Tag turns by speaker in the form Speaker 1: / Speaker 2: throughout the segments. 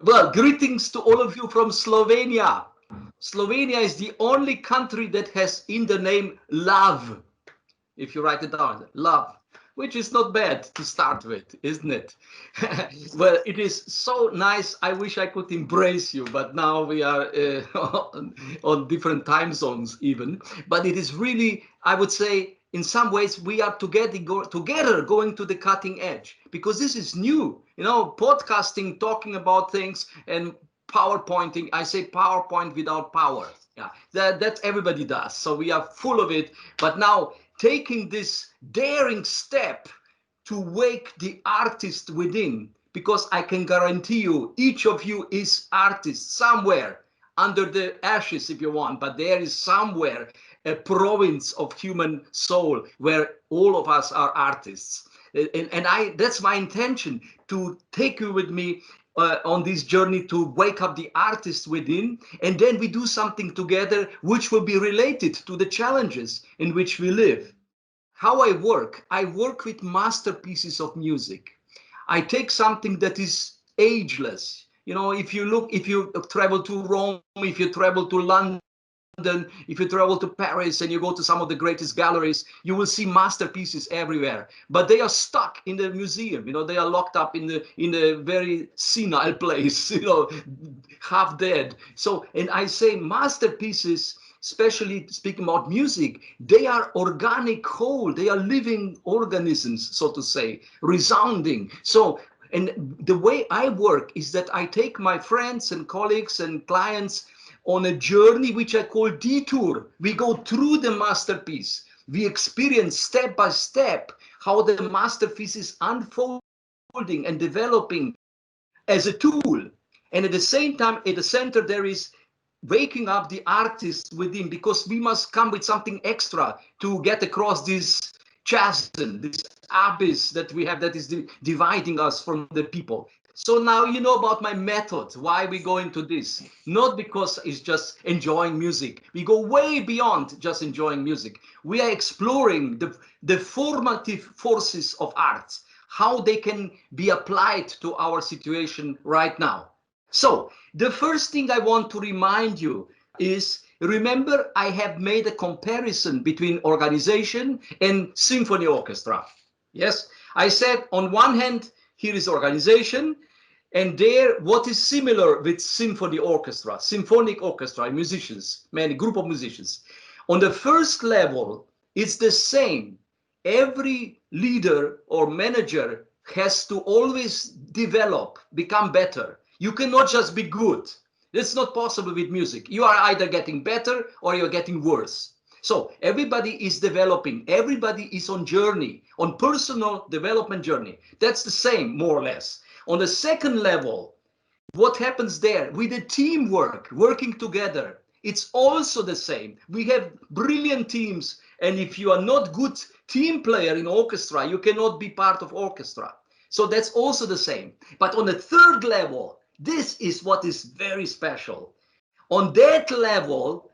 Speaker 1: Well, greetings to all of you from Slovenia. Slovenia is the only country that has in the name love. If you write it down, love, which is not bad to start with, isn't it? Well, it is so nice. I wish I could embrace you, but now we are on different time zones even. But it is really, I would say, in some ways, we are together going to the cutting edge because this is new. You know, podcasting, talking about things, and PowerPointing. I say PowerPoint without power. Yeah, that everybody does. So we are full of it. But now taking this daring step to wake the artist within, because I can guarantee you, each of you is artist somewhere under the ashes, if you want, but there is somewhere a province of human soul where all of us are artists. And that's my intention, to take you with me on this journey to wake up the artist within, and then we do something together which will be related to the challenges in which we live. How I work with masterpieces of music. I take something that is ageless. You know, if you travel to Rome, if you travel to London, if you travel to Paris and you go to some of the greatest galleries, you will see masterpieces everywhere. But they are stuck in the museum. You know, they are locked up in the very senile place. You know, half dead. So, and I say masterpieces, especially speaking about music, they are organic whole. They are living organisms, so to say, resounding. So, and the way I work is that I take my friends and colleagues and clients on a journey which I call detour. We go through the masterpiece. We experience step by step how the masterpiece is unfolding and developing as a tool. And at the same time, at the center, there is waking up the artist within, because we must come with something extra to get across this chasm, this abyss that we have, that is dividing us from the people. So now you know about my method, why we go into this. Not because it's just enjoying music. We go way beyond just enjoying music. We are exploring the formative forces of art, how they can be applied to our situation right now. So the first thing I want to remind you is, remember, I have made a comparison between organization and symphony orchestra. Yes, I said on one hand, here is organization, and there what is similar with symphony orchestra, symphonic orchestra, musicians, many group of musicians. On the first level, it's the same. Every leader or manager has to always develop, become better. You cannot just be good. It's not possible with music. You are either getting better or you're getting worse. So everybody is developing. Everybody is on journey, on personal development journey. That's the same, more or less. On the second level, what happens there with the teamwork, working together, it's also the same. We have brilliant teams, and if you are not good team player in orchestra, you cannot be part of orchestra. So that's also the same. But on the third level, this is what is very special. On that level,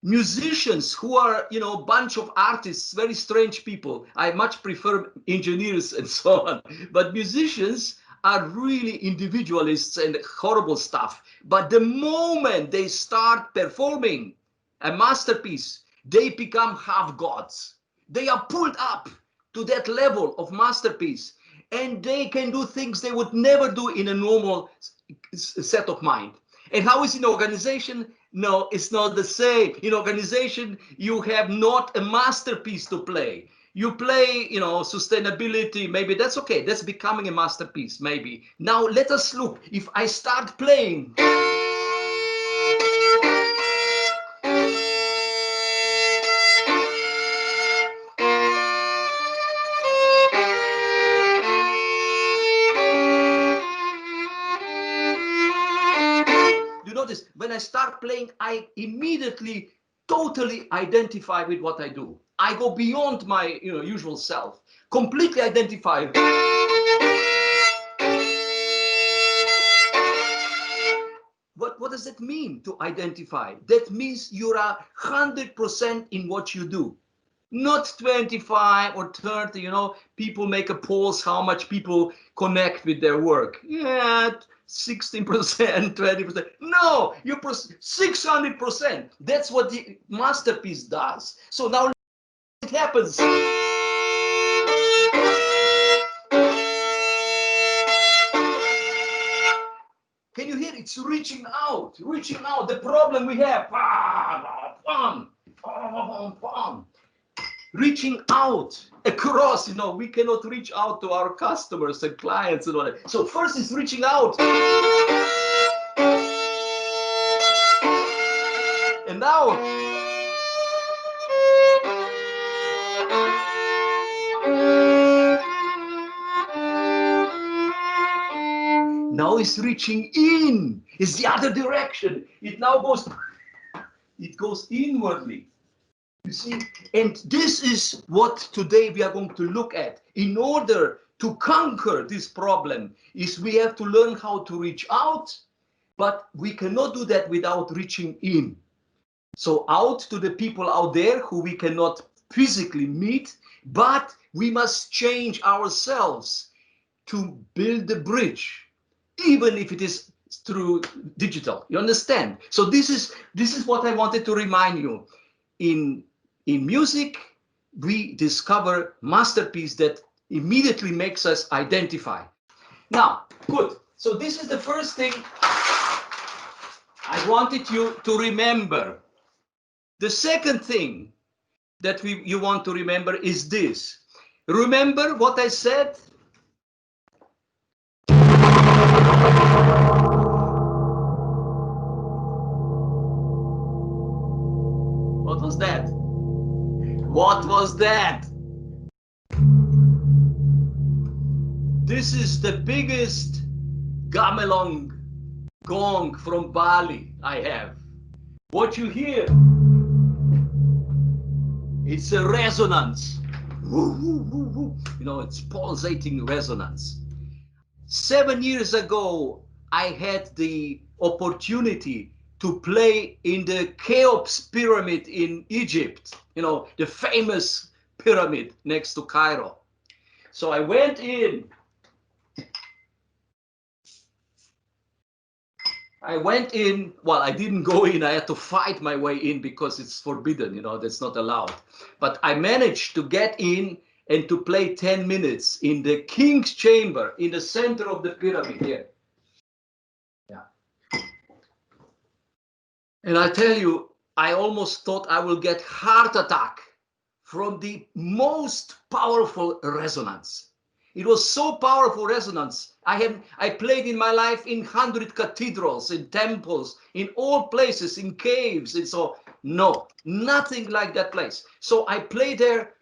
Speaker 1: musicians who are, you know, bunch of artists, very strange people. I much prefer engineers and so on. But musicians are really individualists and horrible stuff. But the moment they start performing a masterpiece, they become half gods. They are pulled up to that level of masterpiece, and they can do things they would never do in a normal set of mind. And how is in organization? No, it's not the same. In organization, you have not a masterpiece to play. You play, you know, sustainability, maybe that's okay. That's becoming a masterpiece, maybe. Now let us look. If I start playing, you notice when I start playing, I immediately totally identify with what I do. I go beyond my, you know, usual self, completely identify. What does that mean, to identify? That means you're 100% in what you do. Not 25 or 30, you know, people make a polls how much people connect with their work. Yeah, 16%, 20%. No, you 600%. That's what the masterpiece does. So now it happens. Can you hear it? It's reaching out, reaching out. The problem we have, reaching out across, we cannot reach out to our customers and clients and all that. So first is reaching out. And now, it's reaching in. It's the other direction. It now goes inwardly. You see, and this is what today we are going to look at. In order to conquer this problem, is we have to learn how to reach out, but we cannot do that without reaching in. So out to the people out there who we cannot physically meet, but we must change ourselves to build the bridge, even if it is through digital. You understand? So this is what I wanted to remind you. In music, we discover masterpiece that immediately makes us identify. Now, good. So this is the first thing I wanted you to remember. The second thing that you want to remember is this. Remember what I said? What was that? What was that? This is the biggest gamelan gong from Bali I have. What you hear, it's a resonance. It's pulsating resonance. 7 years ago, I had the opportunity to play in the Cheops pyramid in Egypt, the famous pyramid next to Cairo. So I went in. Well, I didn't go in. I had to fight my way in because it's forbidden, that's not allowed. But I managed to get in and to play 10 minutes in the king's chamber in the center of the pyramid here. Yeah. And I tell you, I almost thought I will get heart attack from the most powerful resonance. It was so powerful resonance. I played in my life in 100 cathedrals, in temples, in all places, in caves, and so no, nothing like that place. So I play there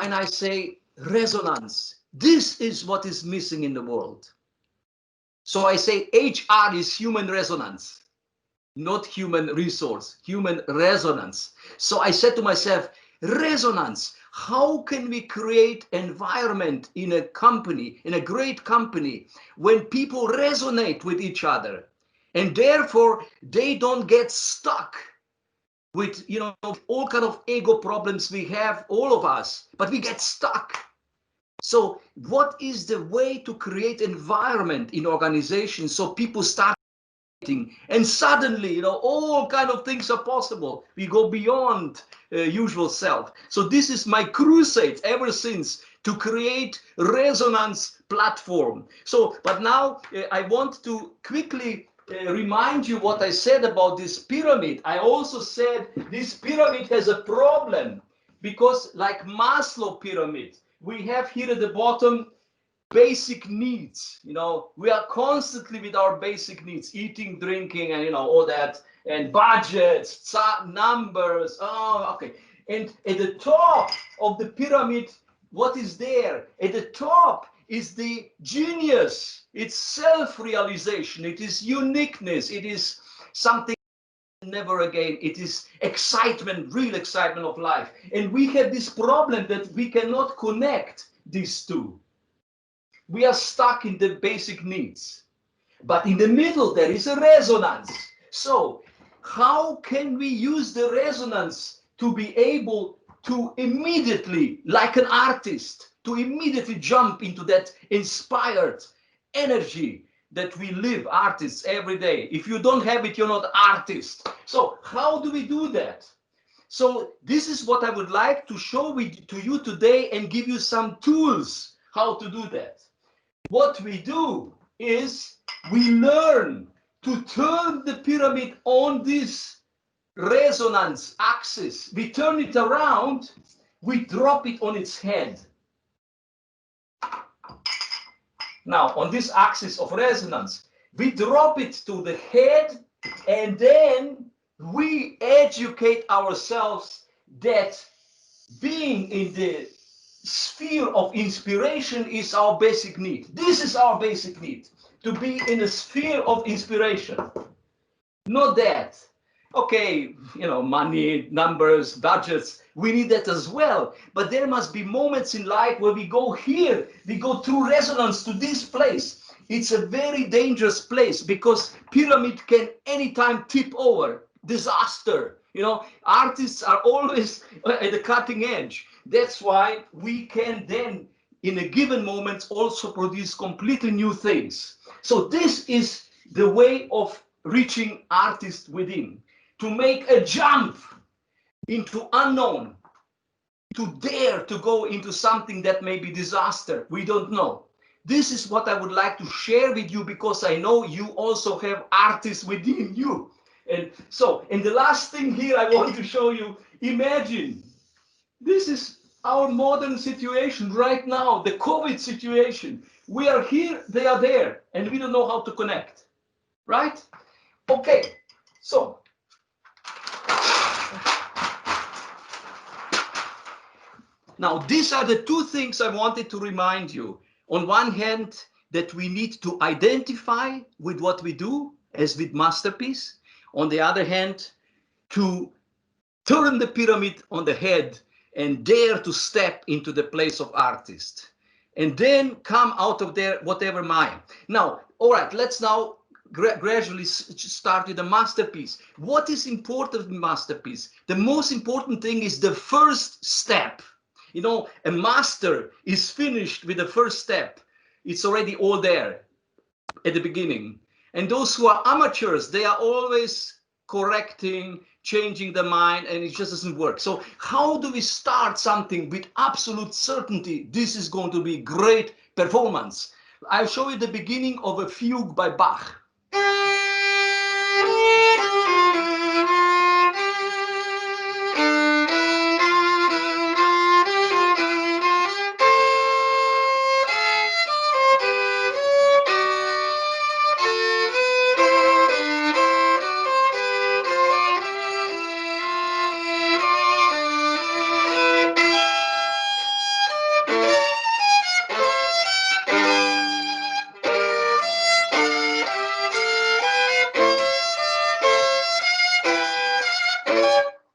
Speaker 1: and I say, resonance. This is what is missing in the world. So I say HR is human resonance, not human resource, human resonance. So I said to myself, resonance. How can we create environment in a company, in a great company, when people resonate with each other, and therefore they don't get stuck with, all kind of ego problems we have, all of us, but we get stuck. So what is the way to create environment in organizations so people start, and suddenly, all kind of things are possible. We go beyond usual self. So this is my crusade ever since, to create resonance platform. So, but now I want to quickly remind you what I said about this pyramid. I also said this pyramid has a problem because, like Maslow pyramid, we have here at the bottom basic needs. We are constantly with our basic needs, eating, drinking, and all that, and budgets, numbers. Okay. And at the top of the pyramid, what is there? At the top is the genius. It's self-realization. It is uniqueness. It is something never again. It is excitement, real excitement of life. And we have this problem that we cannot connect these two. We are stuck in the basic needs, but in the middle there is a resonance. So how can we use the resonance to be able to immediately, like an artist, to immediately jump into that inspired energy that we live, artists, every day. If you don't have it, you're not artist. So how do we do that? So this is what I would like to show to you today and give you some tools how to do that. What we do is we learn to turn the pyramid on this resonance axis. We turn it around, we drop it on its head. Now, on this axis of resonance, we drop it to the head, and then we educate ourselves that being in the sphere of inspiration is our basic need. This is our basic need, to be in a sphere of inspiration. Not that. Okay, you know, money, numbers, budgets, we need that as well. But there must be moments in life where we go here, we go through resonance to this place. It's a very dangerous place because pyramid can anytime tip over. Disaster. You know, artists are always at the cutting edge. That's why we can then, in a given moment, also produce completely new things. So this is the way of reaching artists within, to make a jump into unknown, to dare to go into something that may be disaster. We don't know. This is what I would like to share with you because I know you also have artists within you. And so, and the last thing here I want to show you, imagine, this is our modern situation right now, the COVID situation. We are here, they are there, and we don't know how to connect, right? Okay, so now these are the two things I wanted to remind you. On one hand, that we need to identify with what we do, as with Masterpiece. On the other hand, to turn the pyramid on the head and dare to step into the place of artist. And then come out of there, whatever mind. Now, all right, let's now gradually start with the Masterpiece. What is important in Masterpiece? The most important thing is the first step. You know, a master is finished with the first step. It's already all there at the beginning. And those who are amateurs, they are always correcting, changing the mind, and it just doesn't work. So how do we start something with absolute certainty? This is going to be great performance. I'll show you the beginning of a fugue by Bach.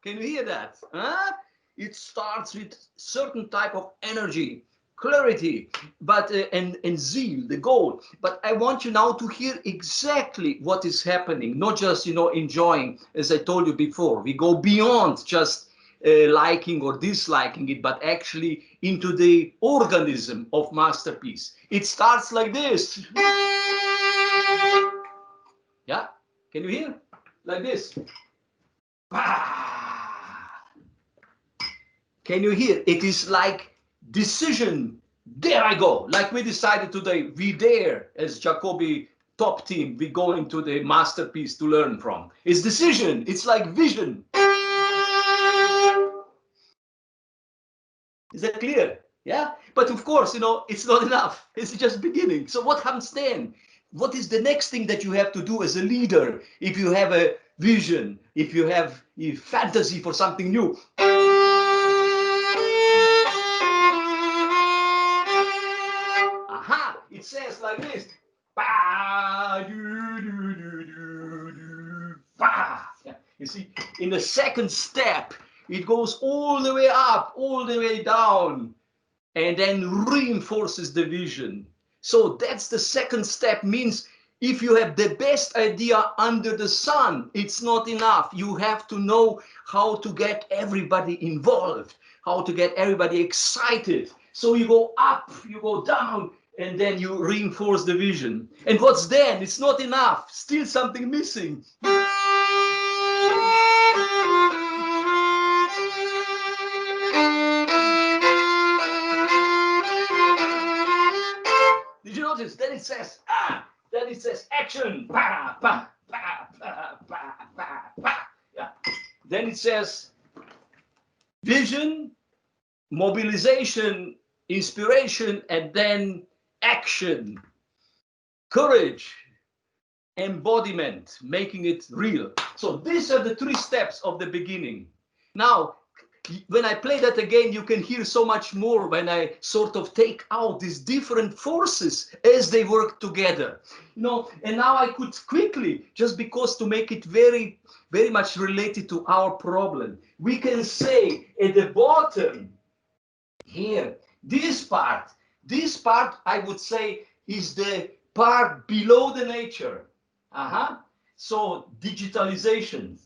Speaker 1: Can you hear that? Huh? It starts with certain type of energy, clarity, but and zeal, the goal. But I want you now to hear exactly what is happening, not just, you know, enjoying. As I told you before, we go beyond just liking or disliking it, but actually into the organism of Masterpiece. It starts like this. Yeah, can you hear? Like this. Can you hear? It is like decision. There I go. Like we decided today, we dare, as Jacobi top team, we go into the Masterpiece to learn from. It's decision. It's like vision. Is that clear? Yeah. But of course, you know, it's not enough. It's just beginning. So what comes then? What is the next thing that you have to do as a leader if you have a vision, if you have a fantasy for something new? Aha! It says like this. Yeah. You see, in the second step, it goes all the way up, all the way down, and then reinforces the vision. So that's the second step. Means if you have the best idea under the sun, it's not enough. You have to know how to get everybody involved, how to get everybody excited. So you go up, you go down, and then you reinforce the vision. And what's then? It's not enough. Still something missing. Did you notice? Then it says, then it says action. Yeah. Then it says vision, mobilization, inspiration, and then action, courage, embodiment, making it real. So these are the 3 steps of the beginning. Now, when I play that again, you can hear so much more when I sort of take out these different forces as they work together. You know, and now I could quickly, just because to make it very, very much related to our problem, we can say at the bottom here, this part I would say is the part below the nature. So digitalization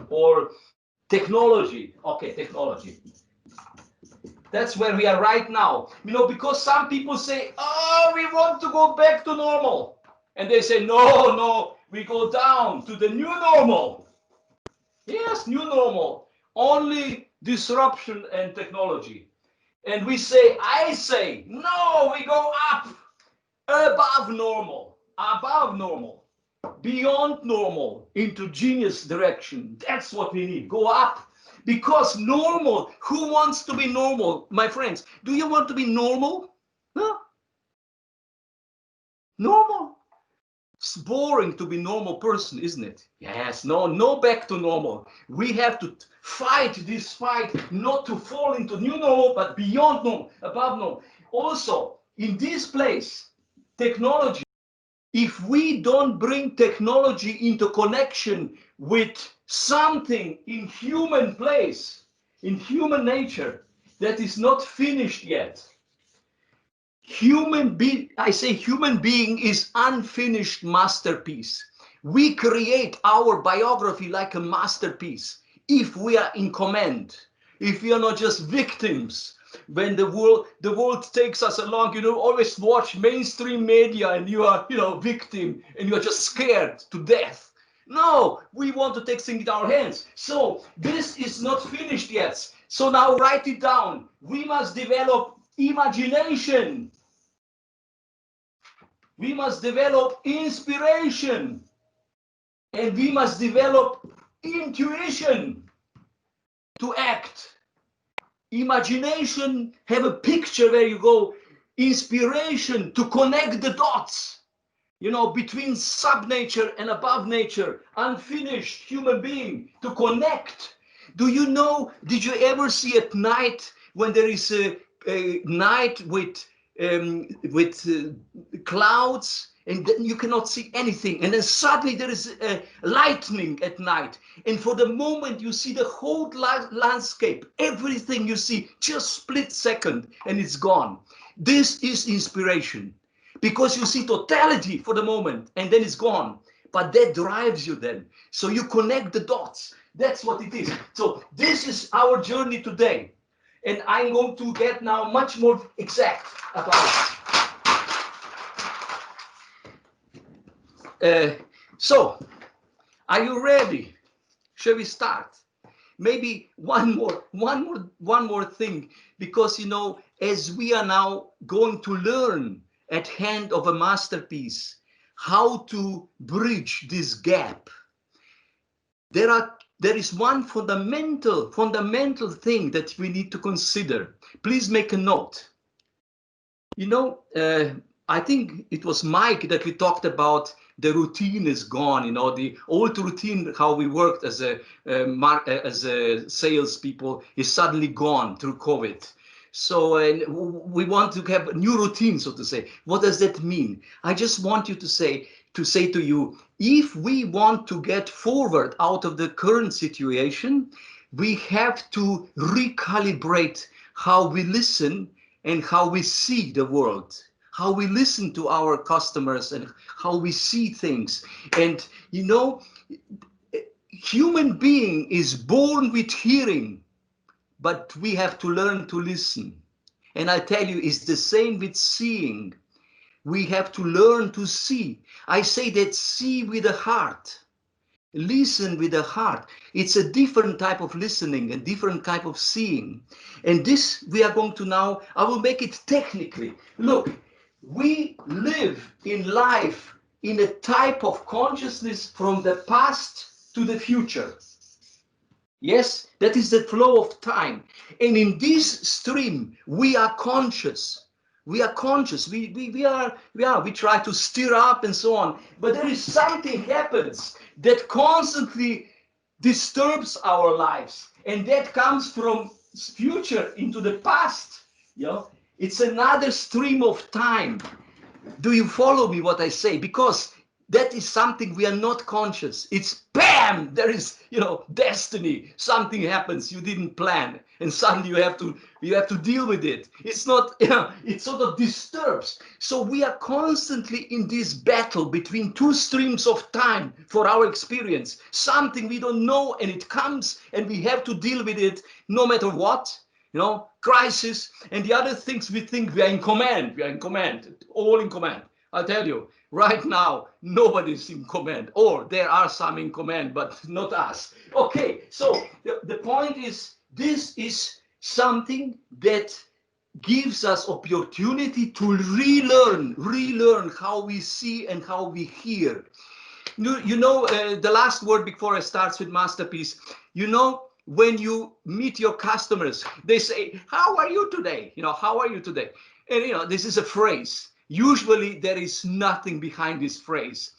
Speaker 1: or technology. Okay, technology. That's where we are right now. You know, because some people say, oh, we want to go back to normal. And they say, no, no, we go down to the new normal. Yes, new normal. Only disruption and technology. And we say, I say, no, we go up, above normal, beyond normal, into genius direction. That's what we need. Go up. Because normal, who wants to be normal? My friends, do you want to be normal? No. Normal. It's boring to be normal person, isn't it? Yes, no back to normal. We have to fight this fight, not to fall into new normal, but beyond normal, above normal. Also, in this place, technology, if we don't bring technology into connection with something in human place, in human nature, that is not finished yet, I say human being is unfinished masterpiece. We create our biography like a masterpiece if we are in command, if we are not just victims. When the world takes us along, you know, always watch mainstream media and you are, you know, victim and you are just scared to death. No, we want to take things in our hands. So this is not finished yet. So now write it down. We must develop imagination. We must develop inspiration. And we must develop intuition to act. Imagination, have a picture where you go. Inspiration to connect the dots, you know, between sub-nature and above nature, unfinished human being, to connect. Do you know, did you ever see at night when there is a night with clouds and then you cannot see anything, and then suddenly there is lightning at night, and for the moment you see the whole landscape, everything you see, just split second and it's gone. This is inspiration, because you see totality for the moment and then it's gone, but that drives you then, so you connect the dots. That's what it is. So this is our journey today, and I'm going to get now much more exact about it. So, are you ready? Shall we start? Maybe one more thing, because you know, as we are now going to learn at hand of a masterpiece how to bridge this gap, there is one fundamental thing that we need to consider. Please make a note. You know, I think it was Mike that we talked about. The routine is gone. You know, the old routine, how we worked as a salespeople, is suddenly gone through COVID. So we want to have a new routine, so to say. What does that mean? I just want you to say to you, if we want to get forward out of the current situation, we have to recalibrate how we listen and how we see the world, how we listen to our customers and how we see things. And you know, human being is born with hearing, but we have to learn to listen. And I tell you, it's the same with seeing. We have to learn to see. I say that see with the heart. Listen with the heart. It's a different type of listening, a different type of seeing. And this we are going to now, I will make it technically. Look, we live in life in a type of consciousness from the past to the future. Yes, that is the flow of time. And in this stream, we are conscious. We are conscious. We try to stir up and so on. But there is something happens that constantly disturbs our lives. And that comes from future into the past. You know, it's another stream of time. Do you follow me what I say? Because that is something we are not conscious. It's bam, there is, destiny. Something happens you didn't plan, and suddenly you have to deal with it. It's not, it sort of disturbs. So we are constantly in this battle between two streams of time for our experience. Something we don't know, and it comes, and we have to deal with it no matter what. Crisis, and the other things we think we are in command. We are in command, all in command. I'll tell you, right now, nobody's in command, or there are some in command, but not us. Okay, so the point is, this is something that gives us opportunity to relearn how we see and how we hear. The last word before I start with Masterpiece, when you meet your customers, they say, how are you today? How are you today? And, this is a phrase. Usually there is nothing behind this phrase.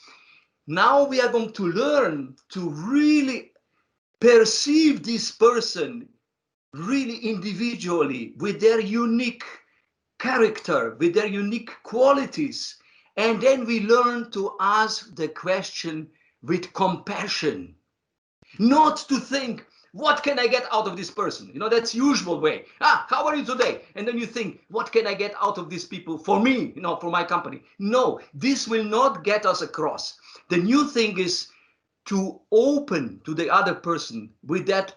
Speaker 1: Now we are going to learn to really perceive this person really individually with their unique character, with their unique qualities. And then we learn to ask the question with compassion, not to think, what can I get out of this person? That's usual way. How are you today? And then you think, what can I get out of these people for me, for my company? No, this will not get us across. The new thing is to open to the other person with that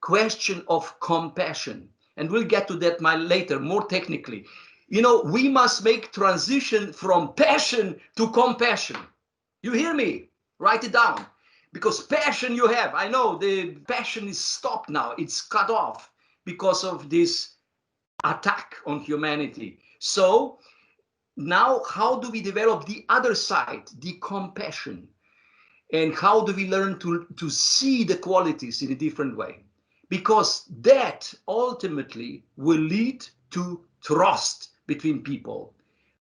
Speaker 1: question of compassion. And we'll get to that later, more technically. We must make transition from passion to compassion. You hear me? Write it down. Because passion you have, I know the passion is stopped now. It's cut off because of this attack on humanity. So now how do we develop the other side, the compassion? And how do we learn to see the qualities in a different way? Because that ultimately will lead to trust between people.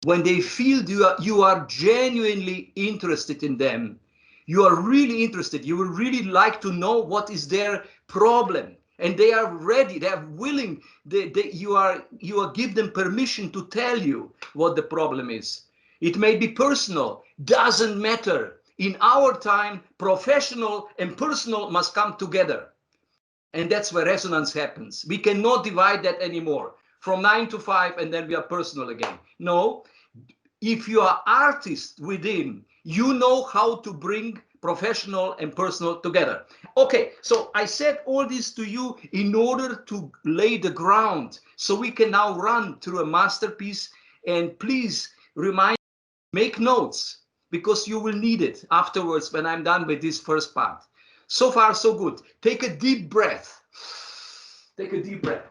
Speaker 1: When they feel you are genuinely interested in them, you are really interested, you would really like to know what is their problem, and they are ready, they are willing, you give them permission to tell you what the problem is. It may be personal, doesn't matter. In our time, professional and personal must come together. And that's where resonance happens. We cannot divide that anymore. From 9 to 5, and then we are personal again. No, if you are artist within, you know how to bring professional and personal together. Okay, so I said all this to you in order to lay the ground so we can now run through a masterpiece. And please make notes, because you will need it afterwards when I'm done with this first part. So far, so good. Take a deep breath. Take a deep breath.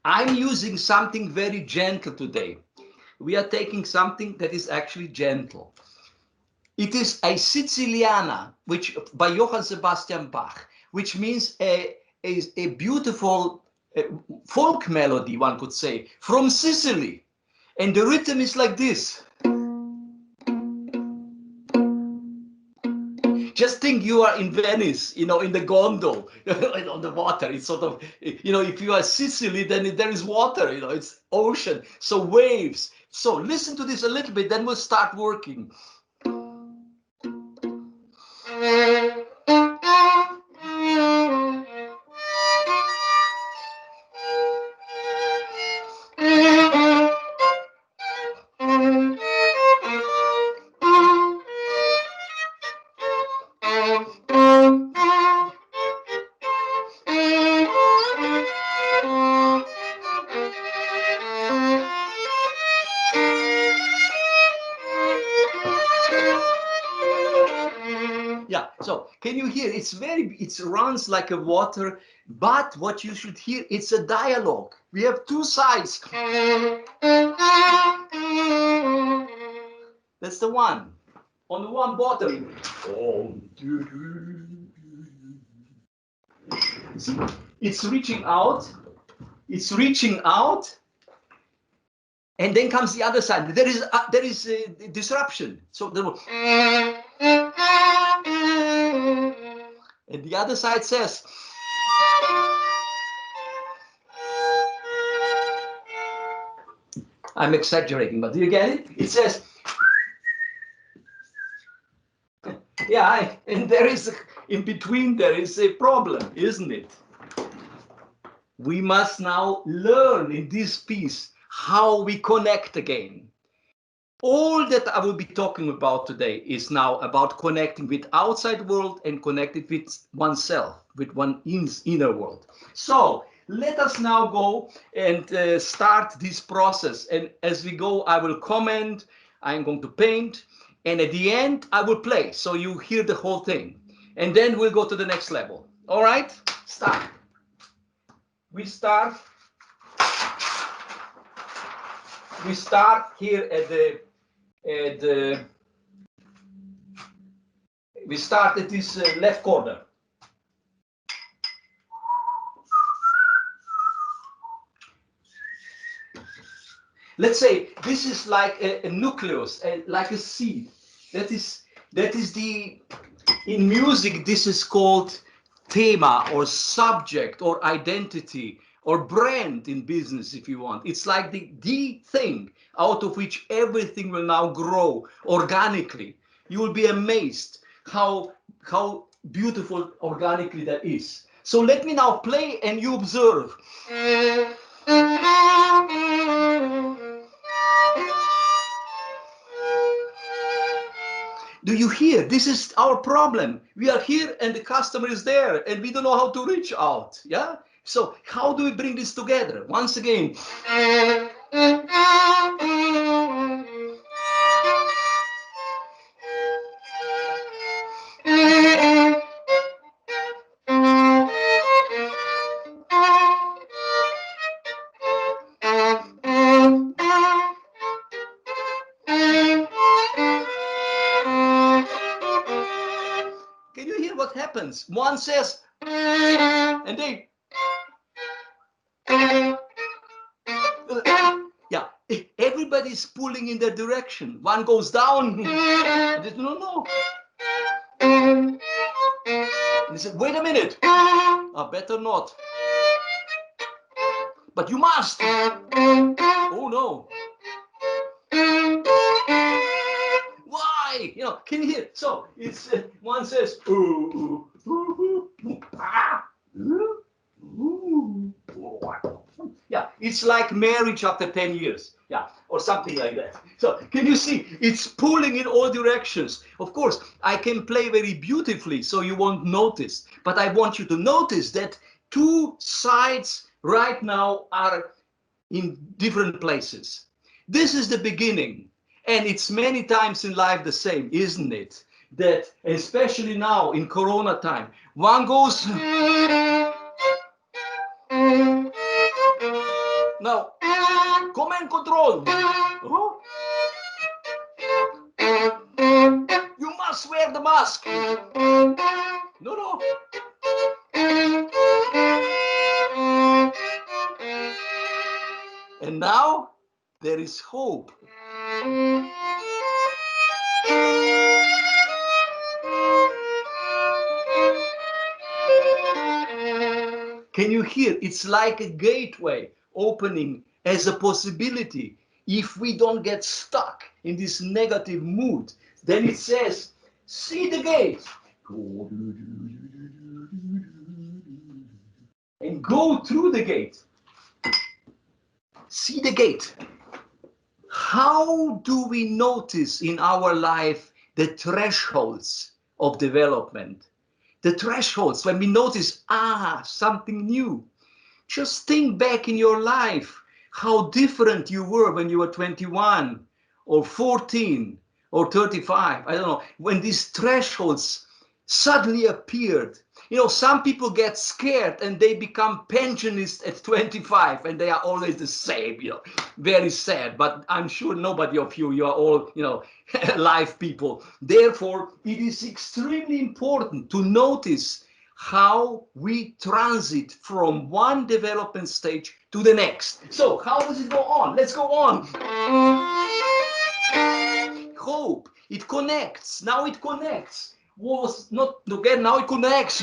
Speaker 1: I'm using something very gentle today. We are taking something that is actually gentle. It is a Siciliana, which by Johann Sebastian Bach, which means a beautiful folk melody, one could say, from Sicily. And the rhythm is like this. Just think you are in Venice, in the gondol, on the water. It's sort of, if you are Sicily, then there is water, it's ocean. So waves. So listen to this a little bit, then we'll start working. So can you hear? It runs like a water, but what you should hear, it's a dialogue. We have two sides. That's the one. On the one bottom. See, it's reaching out. It's reaching out. And then comes the other side. There is a disruption. So and the other side says, I'm exaggerating, but do you get it? It says, yeah, and there is, in between, there is a problem, isn't it? We must now learn in this piece how we connect again. All that I will be talking about today is now about connecting with outside world and connected with oneself, with one's inner world. So let us now go and start this process. And as we go, I will comment, I'm going to paint, and at the end, I will play. So you hear the whole thing. And then we'll go to the next level. All right, start. We start here at we start at this left corner. Let's say this is like a nucleus, like a seed. That is the, in music, this is called thema or subject or identity or brand in business, if you want. It's like the thing out of which everything will now grow organically. You will be amazed how beautiful organically that is. So let me now play and you observe. Do you hear? This is our problem. We are here and the customer is there and we don't know how to reach out. Yeah. So how do we bring this together? Once again. Can you hear what happens? One says, and they, yeah, everybody's pulling in that direction. One goes down, and they say, no. And they said, wait a minute, better not. But you must. Oh no. Why? You know, can you hear? So it's one says, yeah, it's like marriage after 10 years. Yeah, or something like that. So can you see? It's pulling in all directions. Of course, I can play very beautifully, so you won't notice. But I want you to notice that two sides right now are in different places. This is the beginning. And it's many times in life the same, isn't it? That especially now in Corona time, one goes, now, command control. Oh. You must wear the mask. No. And now there is hope. Can you hear? It's like a gateway opening as a possibility. If we don't get stuck in this negative mood, then it says, see the gate. And go through the gate. See the gate. How do we notice in our life the thresholds of development? The thresholds when we notice, something new. Just think back in your life, how different you were when you were 21 or 14 or 35. I don't know. When these thresholds suddenly appeared. You know, some people get scared and they become pensionists at 25 and they are always the same, you know, very sad. But I'm sure nobody of you, you are all, you know, live people. Therefore, it is extremely important to notice how we transit from one development stage to the next. So how does it go on? Let's go on. Hope, it connects. Now it connects. Was not again, now it connects.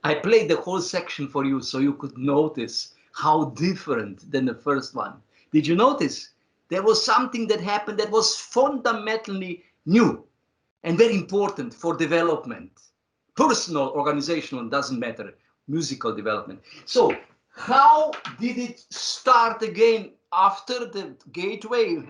Speaker 1: I played the whole section for you so you could notice how different than the first one. Did you notice? There was something that happened that was fundamentally new and very important for development. Personal, organizational, doesn't matter. Musical development. So how did it start again after the gateway?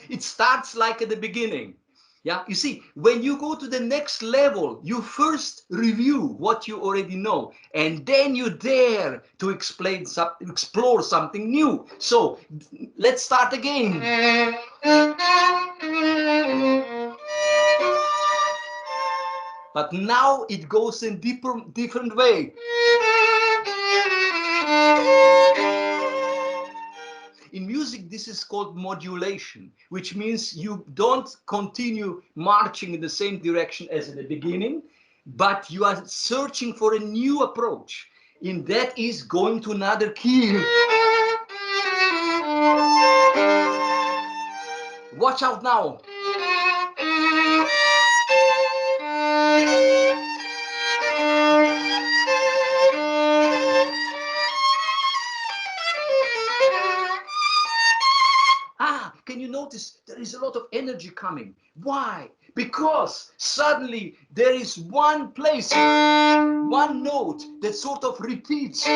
Speaker 1: It starts like at the beginning. Yeah, you see, when you go to the next level, you first review what you already know, and then you dare to explore something new. So let's start again. But now it goes in different way. In music, this is called modulation, which means you don't continue marching in the same direction as in the beginning, but you are searching for a new approach. And that is going to another key. Watch out now. Can you notice there is a lot of energy coming? Why? Because suddenly there is one place, one note that sort of repeats 3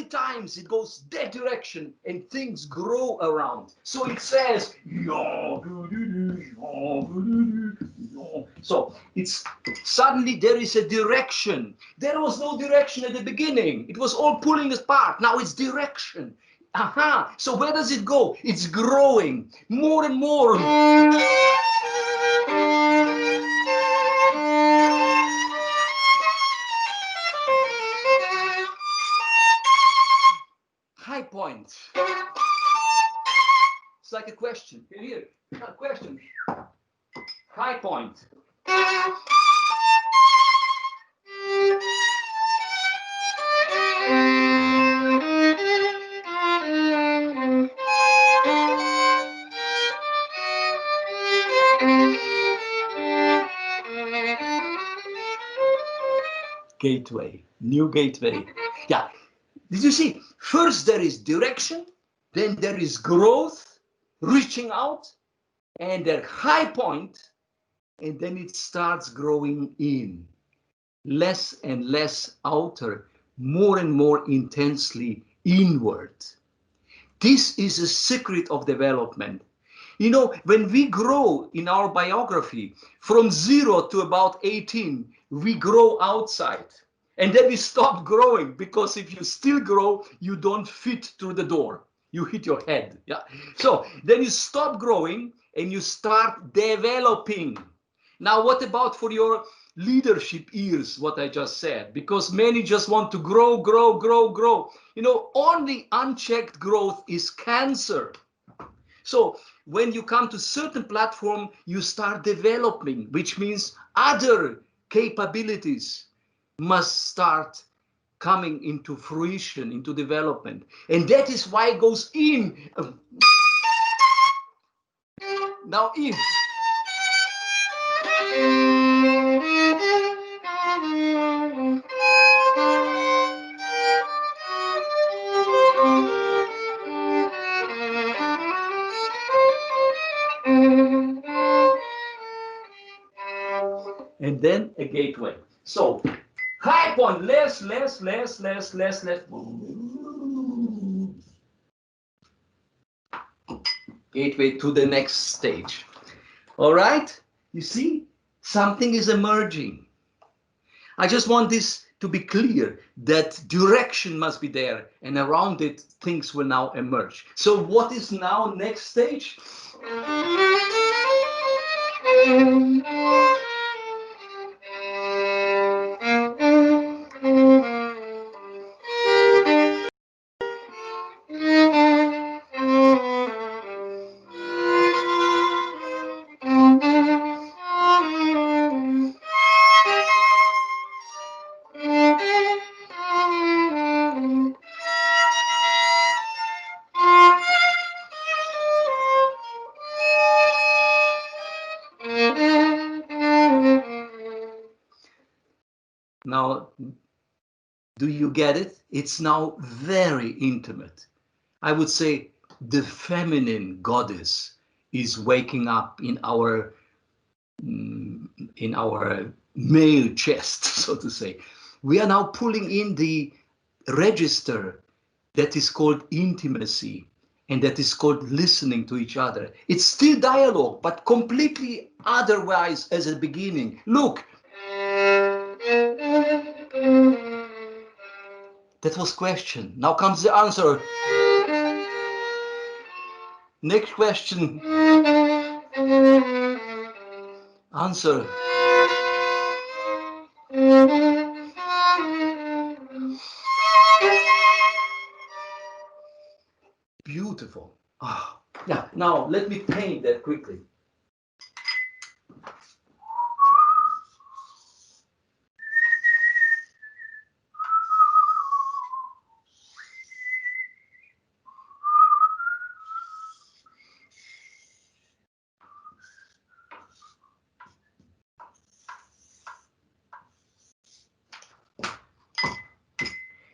Speaker 1: times. It goes that direction and things grow around. So it says, so it's suddenly there is a direction. There was no direction at the beginning. It was all pulling apart. Now it's direction. Aha. So where does it go? It's growing more and more. High point. It's like a question. Here, a question. High point. Gateway, new gateway. Yeah. Did you see? First there is direction, then there is growth, reaching out, and their high point, and then it starts growing in. Less and less outer, more and more intensely inward. This is a secret of development. You know, when we grow in our biography from 0 to about 18, we grow outside. And then we stop growing, because if you still grow, you don't fit through the door. You hit your head. Yeah. So then you stop growing and you start developing. Now, what about for your leadership ears, what I just said? Because many just want to grow, grow, grow, grow. You know, only unchecked growth is cancer. So when you come to certain platform, you start developing, which means other capabilities must start coming into fruition, into development. And that is why it goes in. Now in. And then a gateway. So high point, less. Gateway to the next stage. All right? You see, something is emerging. I just want this to be clear, that direction must be there, and around it, things will now emerge. So what is now next stage? Now, do you get it? It's now very intimate. I would say the feminine goddess is waking up in our male chest, so to say. We are now pulling in the register that is called intimacy, and that is called listening to each other. It's still dialogue, but completely otherwise as a beginning. Look. That was question. Now comes the answer. Next question. Answer. Beautiful. Ah, yeah. Now let me paint that quickly.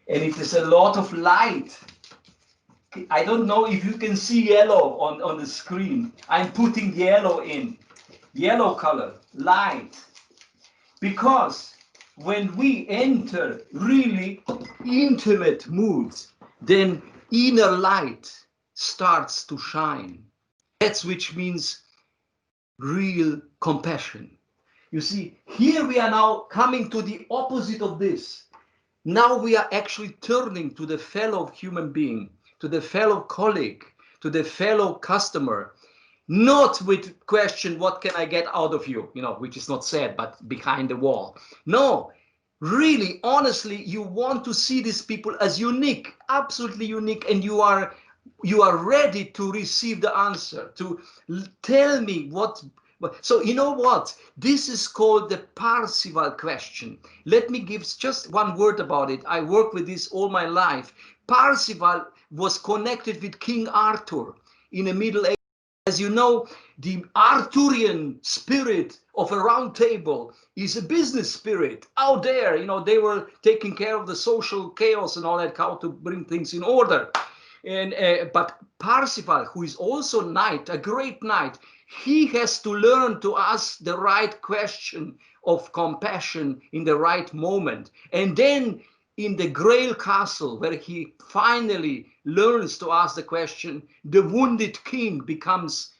Speaker 1: And it is a lot of light. I don't know if you can see yellow on the screen. I'm putting yellow in. Yellow color, light. Because when we enter really intimate moods, then inner light starts to shine. That's which means real compassion. You see, here we are now coming to the opposite of this. Now we are actually turning to the fellow human being, to the fellow colleague, to the fellow customer, not with question, what can I get out of you, which is not said, but behind the wall. No, really, honestly, you want to see these people as unique, absolutely unique, and you are ready to receive the answer, to tell me what. So you know what? This is called the Parzival question. Let me give just one word about it. I work with this all my life. Parzival was connected with King Arthur in the Middle Ages. As you know, the Arthurian spirit of a round table is a business spirit out there. They were taking care of the social chaos and all that, how to bring things in order. But Parzival, who is also knight, a great knight, he has to learn to ask the right question of compassion in the right moment. And then in the Grail Castle, where he finally learns to ask the question, the wounded king becomes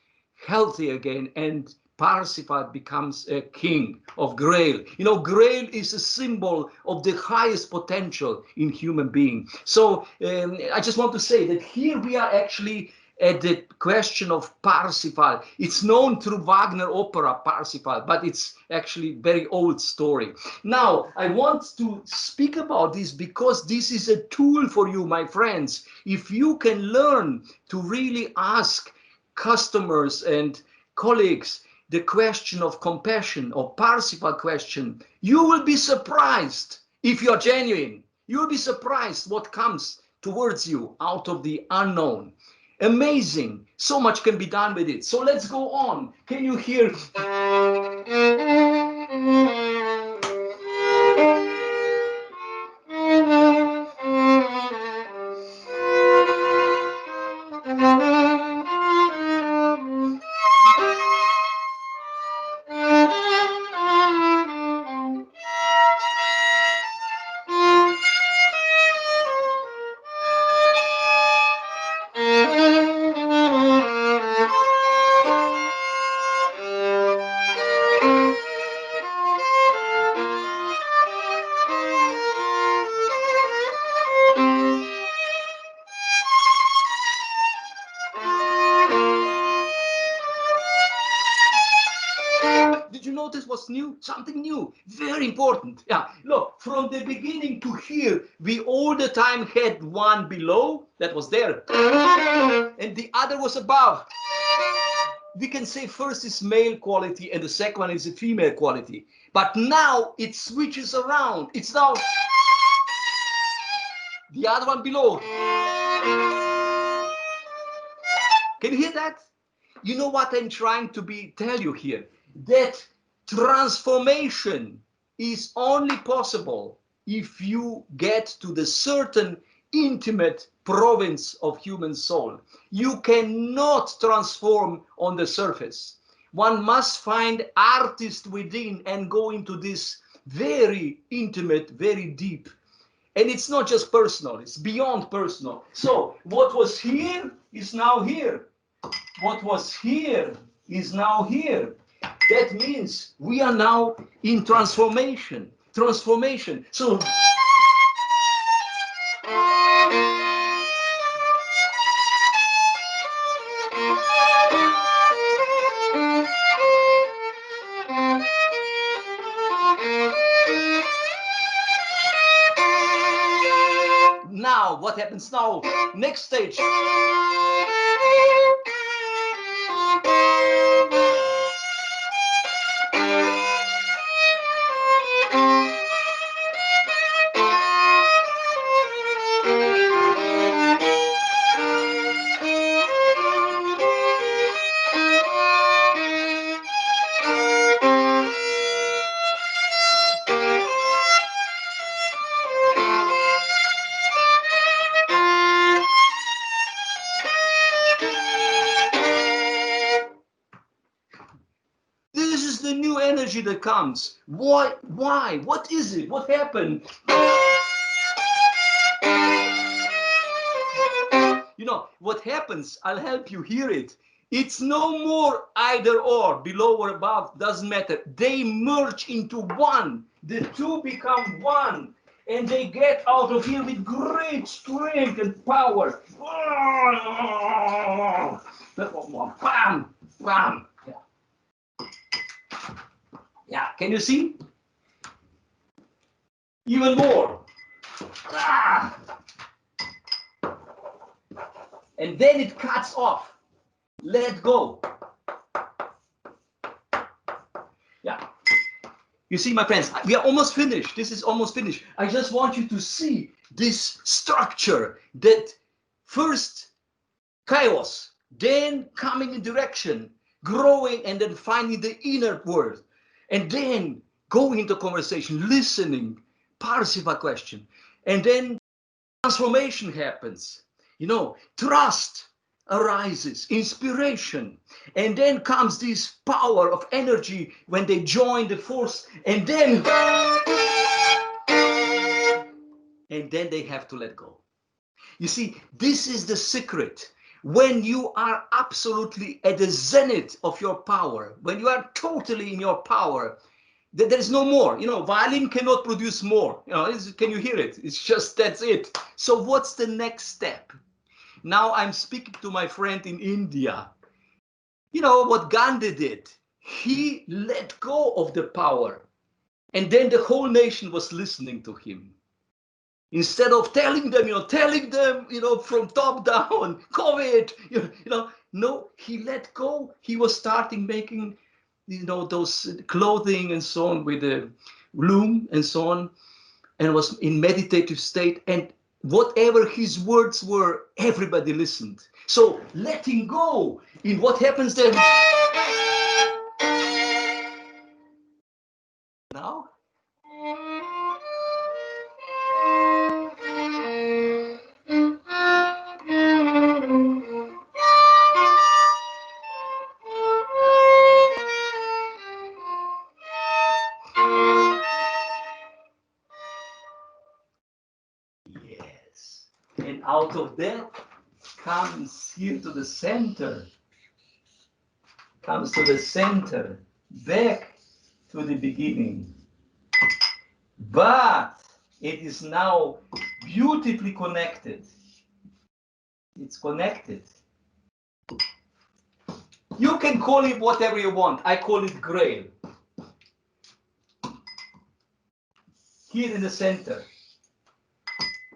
Speaker 1: healthy again, and Parzival becomes a king of Grail. Grail is a symbol of the highest potential in human being. So I just want to say that here we are actually at the question of Parzival. It's known through Wagner opera, Parzival, but it's actually very old story. Now, I want to speak about this because this is a tool for you, my friends. If you can learn to really ask customers and colleagues the question of compassion or Parsifal question, you will be surprised if you're genuine. You'll be surprised what comes towards you out of the unknown. Amazing. So much can be done with it. So let's go on. Can you hear? Did you notice what's new? Something new, very important. Yeah, look, from the beginning to here, we all the time had one below that was there, and the other was above. We can say first is male quality and the second one is a female quality. But now it switches around. It's now the other one below. Can you hear that? You know what I'm trying to tell you here? That transformation is only possible if you get to the certain intimate province of human soul. You cannot transform on the surface. One must find artist within and go into this very intimate, very deep. And it's not just personal, it's beyond personal. So what was here is now here. What was here is now here. That means we are now in transformation. Transformation. So now, what happens now? Next stage. This is the new energy that comes. Why? Why? What is it? What happened? You know, what happens, I'll help you hear it. It's no more either or, below or above, doesn't matter. They merge into one. The two become one. And they get out of here with great strength and power. Bam! Bam! Yeah, can you see? Even more. Ah! And then it cuts off. Let go. Yeah. You see, my friends, we are almost finished. This is almost finished. I just want you to see this structure that first chaos, then coming in direction, growing, and then finding the inner world. And then going into conversation, listening, Parsifal question. And then transformation happens. You know, trust arises, inspiration. And then comes this power of energy when they join the force. And then they have to let go. You see, this is the secret. When you are absolutely at the zenith of your power, when you are totally in your power, there is no more. You know, violin cannot produce more. You know, can you hear it? It's just, that's it. So what's the next step? Now I'm speaking to my friend in India. You know what Gandhi did? He let go of the power. And then the whole nation was listening to him. Instead of telling them, from top down, COVID, no, he let go. He was starting making, you know, those clothing and so on with the loom and so on, and was in meditative state. And whatever his words were, everybody listened. So letting go in what happens there now. Yes. And out of that comes here to the center, comes to the center, back to the beginning. But it is now beautifully connected. It's connected. You can call it whatever you want. I call it Grail. Here in the center.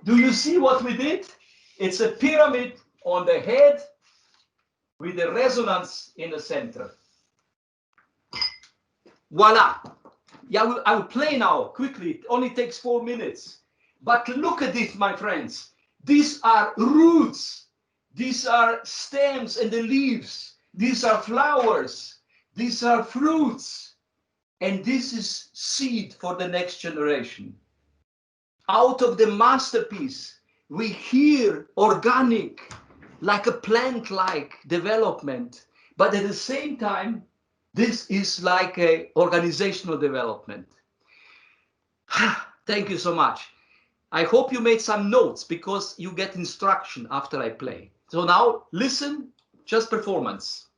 Speaker 1: Do you see what we did? It's a pyramid on the head with a resonance in the center. Voila. Yeah, I will play now quickly. It only takes 4 minutes. But look at this, my friends. These are roots. These are stems and the leaves. These are flowers. These are fruits. And this is seed for the next generation. Out of the masterpiece, we hear organic, like a plant-like development. But at the same time, this is like a organizational development. Thank you so much. I hope you made some notes because you get instruction after I play. So now listen, just performance.